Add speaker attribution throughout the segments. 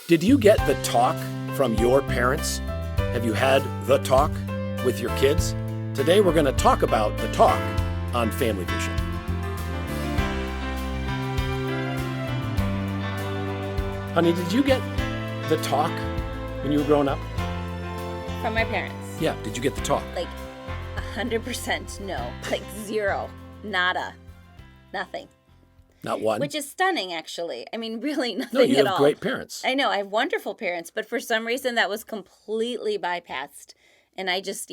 Speaker 1: Did you get the talk from your parents? Have you had the talk with your kids? Today we're going to talk about the talk on Family Vision. Honey, did you get the talk when you were growing up?
Speaker 2: From my parents.
Speaker 1: Yeah, did you get the talk?
Speaker 2: Like 100% no. Like zero. Nada. Nothing.
Speaker 1: Not one?
Speaker 2: Which is stunning, actually. I mean, really nothing
Speaker 1: No, you
Speaker 2: at
Speaker 1: have
Speaker 2: all.
Speaker 1: great parents.
Speaker 2: I know. I have wonderful parents, but for some reason that was completely bypassed. And I just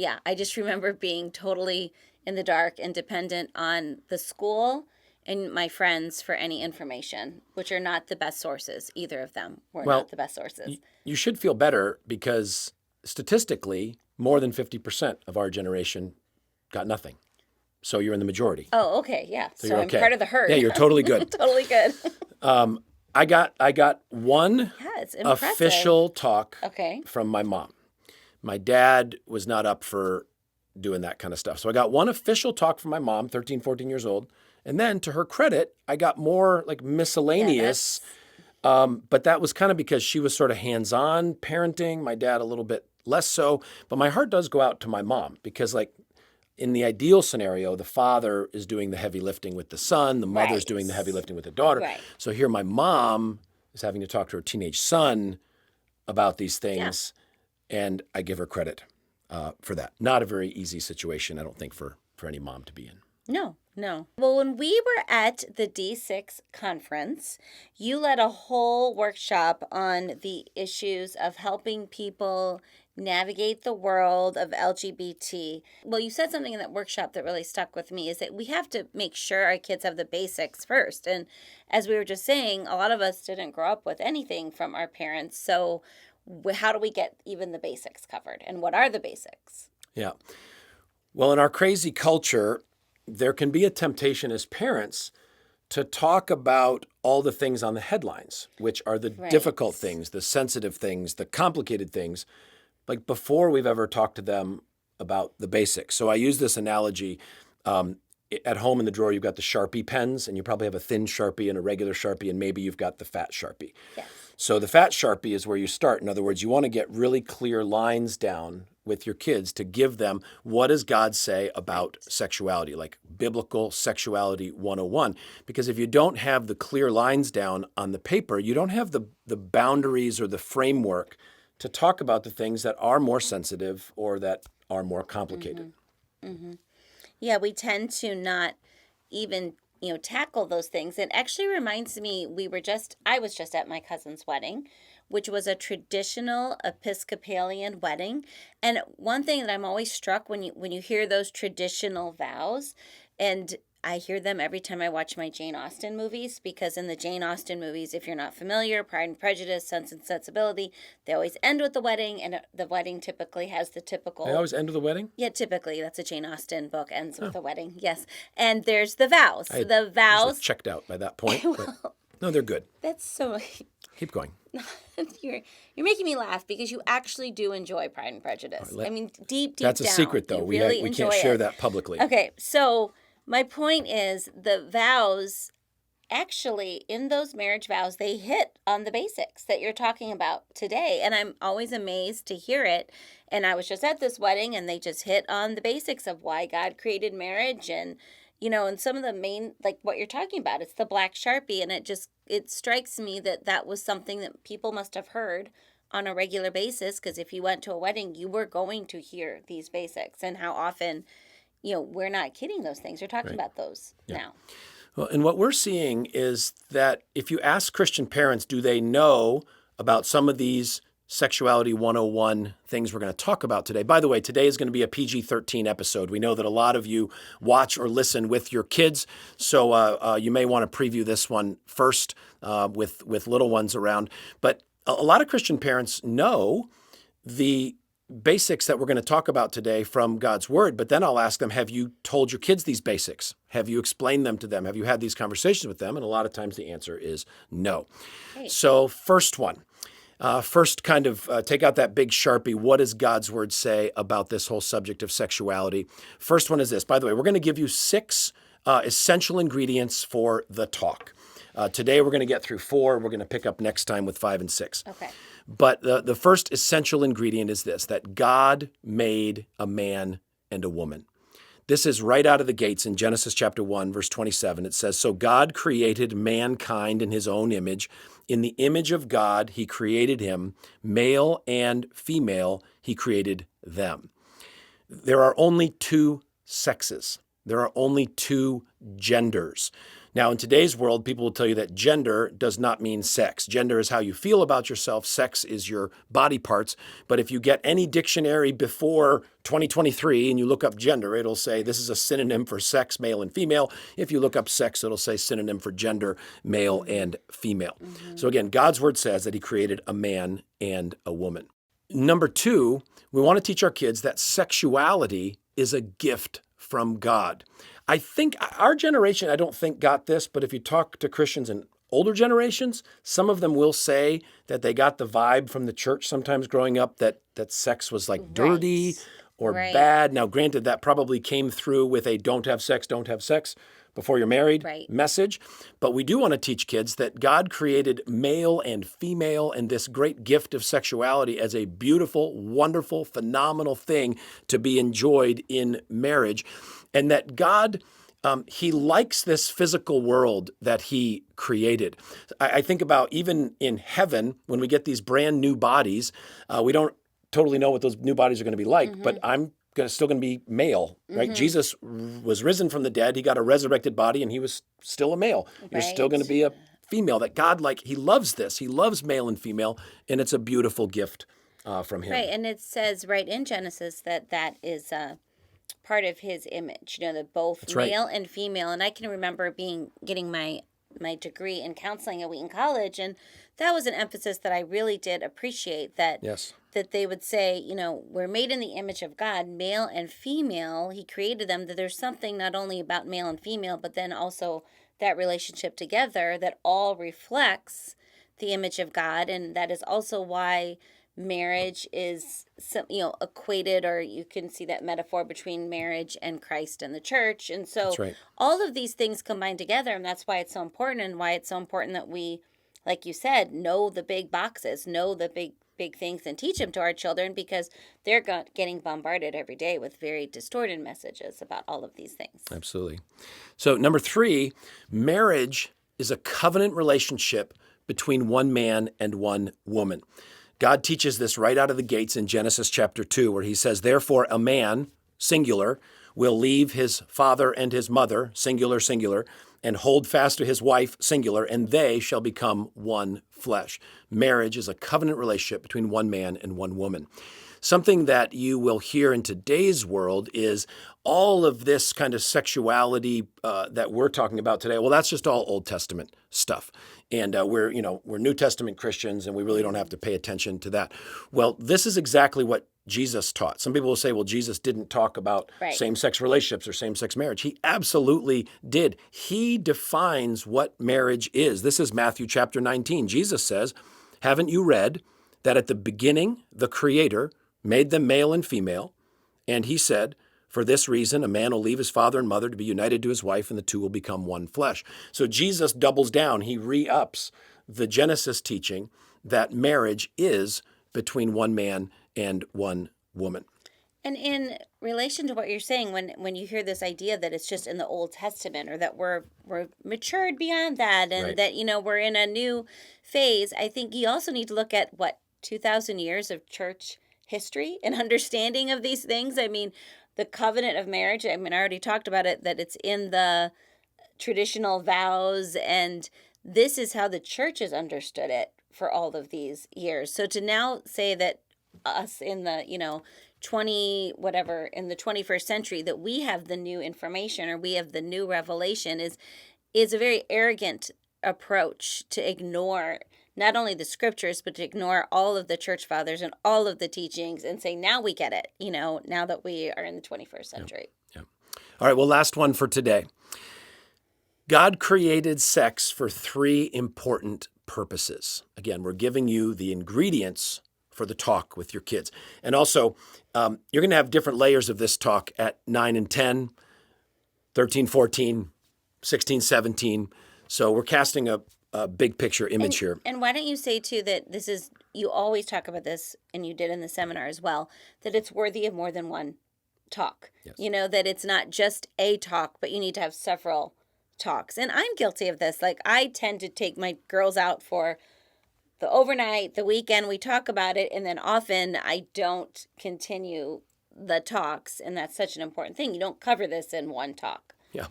Speaker 2: remember being totally in the dark and dependent on the school and my friends for any information, which are not the best sources. Either of them were not the best sources.
Speaker 1: You should feel better because statistically, more than 50% of our generation got nothing. So you're in the majority.
Speaker 2: Oh, okay, yeah.
Speaker 1: So
Speaker 2: I'm
Speaker 1: okay.
Speaker 2: part of the herd.
Speaker 1: Yeah, you're totally good.
Speaker 2: Totally good.
Speaker 1: I got one
Speaker 2: It's impressive.
Speaker 1: official talk
Speaker 2: Okay.
Speaker 1: from my mom. My dad was not up for doing that kind of stuff. So I got one official talk from my mom, 13, 14 years old. And then to her credit, I got more like miscellaneous. But that was kind of because she was sort of hands-on parenting, my dad a little bit less so. But my heart does go out to my mom because like in the ideal scenario, the father is doing the heavy lifting with the son, the mother's
Speaker 2: Right.
Speaker 1: doing the heavy lifting with the daughter.
Speaker 2: Right.
Speaker 1: So here my mom is having to talk to her teenage son about these things, and I give her credit for that. Not a very easy situation, I don't think, for any mom to be in.
Speaker 2: No. Well, when we were at the D6 conference, you led a whole workshop on the issues of helping people navigate the world of LGBT. Well, you said something in that workshop that really stuck with me is that we have to make sure our kids have the basics first. And as we were just saying, a lot of us didn't grow up with anything from our parents. So how do we get even the basics covered? And what are the basics?
Speaker 1: Yeah. Well, in our crazy culture, there can be a temptation as parents to talk about all the things on the headlines, which are the difficult things, the sensitive things, the complicated things, like before we've ever talked to them about the basics. So I use this analogy. At home in the drawer, you've got the Sharpie pens, and you probably have a thin Sharpie and a regular Sharpie, and maybe you've got the fat Sharpie.
Speaker 2: Yes.
Speaker 1: So the fat Sharpie is where you start. In other words, you want to get really clear lines down with your kids to give them what does God say about sexuality, like biblical sexuality 101. Because if you don't have the clear lines down on the paper, you don't have the boundaries or the framework to talk about the things that are more sensitive or that are more complicated.
Speaker 2: Mm-hmm. Mm-hmm. Yeah, we tend to not even, tackle those things. It actually reminds me, I was just at my cousin's wedding, which was a traditional Episcopalian wedding. And one thing that I'm always struck when you hear those traditional vows, and I hear them every time I watch my Jane Austen movies, because in the Jane Austen movies, if you're not familiar, Pride and Prejudice, Sense and Sensibility, they always end with the wedding, and the wedding typically has the typical...
Speaker 1: They always end with the wedding?
Speaker 2: Yeah, typically. That's a Jane Austen book, ends with a wedding, yes. And there's the vows.
Speaker 1: I
Speaker 2: the vows...
Speaker 1: was checked out by that point. But, no, they're good.
Speaker 2: That's so...
Speaker 1: Keep going.
Speaker 2: You're making me laugh because you actually do enjoy Pride and Prejudice. Deep
Speaker 1: That's
Speaker 2: down.
Speaker 1: a secret, though. We can't share that publicly.
Speaker 2: Okay, so... my point is the vows, actually, in those marriage vows, they hit on the basics that you're talking about today. And I'm always amazed to hear it. And I was just at this wedding and they just hit on the basics of why God created marriage and, and some of the main, like what you're talking about, it's the black Sharpie. And it strikes me that was something that people must have heard on a regular basis. Because if you went to a wedding, you were going to hear these basics and how often... we're not kidding those things. We're talking about those now.
Speaker 1: Well, and what we're seeing is that if you ask Christian parents, do they know about some of these Sexuality 101 things we're going to talk about today? By the way, today is going to be a PG-13 episode. We know that a lot of you watch or listen with your kids, so you may want to preview this one first with little ones around. But a lot of Christian parents know the basics that we're going to talk about today from God's Word, but then I'll ask them, have you told your kids these basics? Have you explained them to them? Have you had these conversations with them? And a lot of times the answer is no. Great. So first one, kind of take out that big Sharpie. What does God's Word say about this whole subject of sexuality? First one is this. By the way, we're going to give you 6 essential ingredients for the talk. Today we're going to get through 4. We're going to pick up next time with 5 and 6.
Speaker 2: Okay.
Speaker 1: But the first essential ingredient is this, that God made a man and a woman. This is right out of the gates in Genesis chapter 1, verse 27. It says, "So God created mankind in his own image. In the image of God, he created him. Male and female, he created them." There are only 2 sexes. There are only 2 genders. Now, in today's world, people will tell you that gender does not mean sex. Gender is how you feel about yourself. Sex is your body parts. But if you get any dictionary before 2023 and you look up gender, it'll say this is a synonym for sex, male and female. If you look up sex, it'll say synonym for gender, male and female. So again, God's word says that he created a man and a woman. Number 2, we want to teach our kids that sexuality is a gift from God. I think our generation, I don't think got this, but if you talk to Christians in older generations, some of them will say that they got the vibe from the church sometimes growing up that sex was like dirty or bad. Now, granted, that probably came through with a don't have sex before you're married message. But we do want to teach kids that God created male and female and this great gift of sexuality as a beautiful, wonderful, phenomenal thing to be enjoyed in marriage. And that God, he likes this physical world that he created. I think about even in heaven, when we get these brand new bodies, we don't totally know what those new bodies are going to be like, but I'm still going to be male, right? Jesus was risen from the dead. He got a resurrected body and he was still a male. You're still going to be a female. That God, he loves this. He loves male and female, and it's a beautiful gift from him.
Speaker 2: Right, and it says right in Genesis that is part of his image, that both male and female. And I can remember getting my degree in counseling at Wheaton College, and that was an emphasis that I really did appreciate, that that they would say, we're made in the image of God, male and female. He created them, that there's something not only about male and female, but then also that relationship together that all reflects the image of God. And that is also why marriage is equated, or you can see that metaphor between marriage and Christ and the church. And so all of these things combine together, and that's why it's so important, and why it's so important that we, like you said, know the big boxes, know the big things, and teach them to our children, because they're getting bombarded every day with very distorted messages about all of these things.
Speaker 1: Absolutely. So number 3, marriage is a covenant relationship between one man and one woman. God teaches this right out of the gates in Genesis chapter 2, where he says, "Therefore a man, singular, will leave his father and his mother, singular, singular, and hold fast to his wife, singular, and they shall become one flesh." Marriage is a covenant relationship between one man and one woman. Something that you will hear in today's world is all of this kind of sexuality that we're talking about today. Well, that's just all Old Testament stuff. And we're New Testament Christians, and we really don't have to pay attention to that. Well, this is exactly what Jesus taught. Some people will say, well, Jesus didn't talk about same-sex relationships or same-sex marriage. He absolutely did. He defines what marriage is. This is Matthew chapter 19. Jesus says, "Haven't you read that at the beginning the Creator made them male and female? And he said, for this reason, a man will leave his father and mother to be united to his wife, and the two will become one flesh." So Jesus doubles down. He re-ups the Genesis teaching that marriage is between one man and one woman.
Speaker 2: And in relation to what you're saying, when you hear this idea that it's just in the Old Testament, or that we're matured beyond that, and that we're in a new phase, I think you also need to look at 2,000 years of church history and understanding of these things. I mean, the covenant of marriage, I already talked about it, that it's in the traditional vows, and this is how the church has understood it for all of these years. So to now say that us in the, in the 21st century, that we have the new information, or we have the new revelation, is a very arrogant approach to ignore not only the scriptures, but to ignore all of the church fathers and all of the teachings and say, now we get it, now that we are in the 21st century.
Speaker 1: Yeah. All right, well, last one for today. God created sex for 3 important purposes. Again, we're giving you the ingredients for the talk with your kids. And also, you're going to have different layers of this talk at 9 and 10, 13, 14, 16, 17. So we're casting a big picture image here.
Speaker 2: And why don't you say, too, that this is, you always talk about this, and you did in the seminar as well, that it's worthy of more than one talk.
Speaker 1: Yes.
Speaker 2: You know, that it's not just a talk, but you need to have several talks. And I'm guilty of this. Like, I tend to take my girls out for the overnight, the weekend, we talk about it, and then often I don't continue the talks, and that's such an important thing. You don't cover this in one talk.
Speaker 1: Yeah.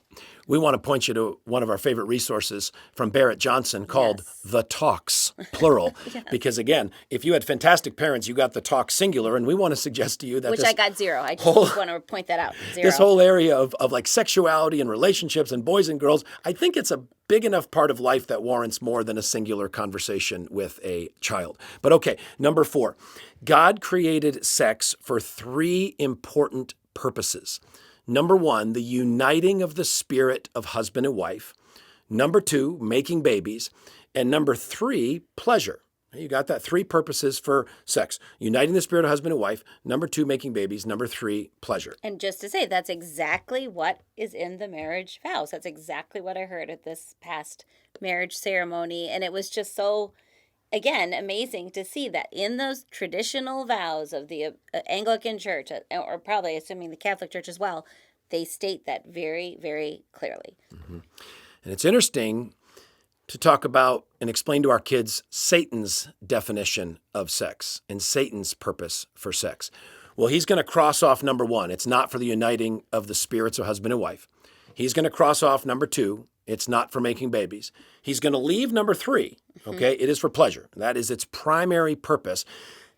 Speaker 1: We want to point you to one of our favorite resources from Barrett Johnson called The Talks, plural. Yes. Because, again, if you had fantastic parents, you got The Talk singular, and we want to suggest to you that
Speaker 2: I got 0. I just want to point that out. 0.
Speaker 1: This whole area of like sexuality and relationships and boys and girls, I think it's a big enough part of life that warrants more than a singular conversation with a child. But okay, number 4, God created sex for 3 important purposes. Number 1, the uniting of the spirit of husband and wife. Number 2, making babies. And number 3, pleasure. You got that? 3 purposes for sex. Uniting the spirit of husband and wife. Number 2, making babies. Number 3, pleasure.
Speaker 2: And just to say, that's exactly what is in the marriage vows. That's exactly what I heard at this past marriage ceremony. And it was just so, again, amazing to see that in those traditional vows of the Anglican Church, or probably assuming the Catholic Church as well, they state that very, very clearly.
Speaker 1: Mm-hmm. And it's interesting to talk about and explain to our kids Satan's definition of sex and Satan's purpose for sex. Well, he's going to cross off number 1. It's not for the uniting of the spirits of husband and wife. He's going to cross off number 2. It's not for making babies. He's going to leave number 3. Okay, It is for pleasure. That is its primary purpose.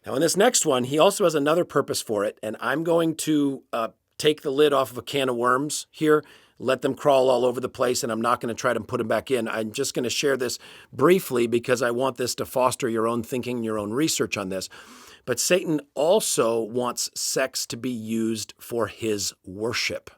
Speaker 1: Now, in this next one, he also has another purpose for it, and I'm going to take the lid off of a can of worms here, let them crawl all over the place, and I'm not going to try to put them back in. I'm just going to share this briefly because I want this to foster your own thinking, your own research on this. But Satan also wants sex to be used for his worship.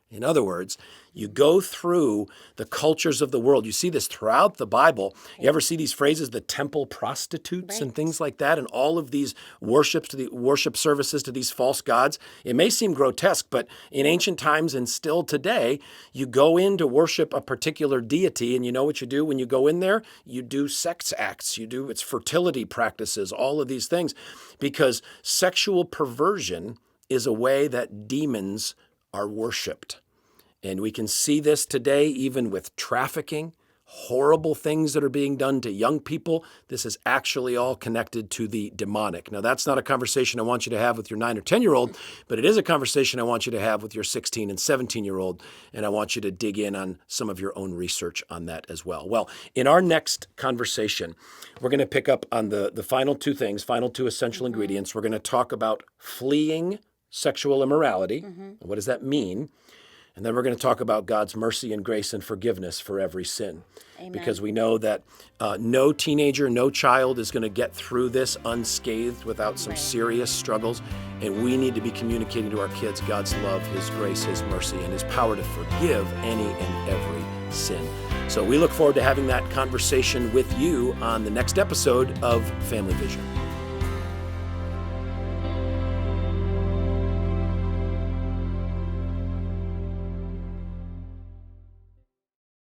Speaker 1: In other words, you go through the cultures of the world. You see this throughout the Bible. You ever see these phrases, the temple prostitutes and things like that, and all of these worship services to these false gods? It may seem grotesque, but in ancient times and still today, you go in to worship a particular deity, and you know what you do when you go in there? You do sex acts. It's fertility practices, all of these things, because sexual perversion is a way that demons are worshipped. And we can see this today even with trafficking, horrible things that are being done to young people. This is actually all connected to the demonic. Now, that's not a conversation I want you to have with your 9 or 10-year-old, but it is a conversation I want you to have with your 16 and 17-year-old, and I want you to dig in on some of your own research on that as well. Well, in our next conversation, we're going to pick up on the final 2 things, final 2 essential ingredients. We're going to talk about fleeing sexual immorality. What does that mean? And then we're going to talk about God's mercy and grace and forgiveness for every sin.
Speaker 2: Amen.
Speaker 1: Because we know that no teenager, no child is going to get through this unscathed without some serious struggles. And we need to be communicating to our kids God's love, His grace, His mercy, and His power to forgive any and every sin. So we look forward to having that conversation with you on the next episode of Family Vision.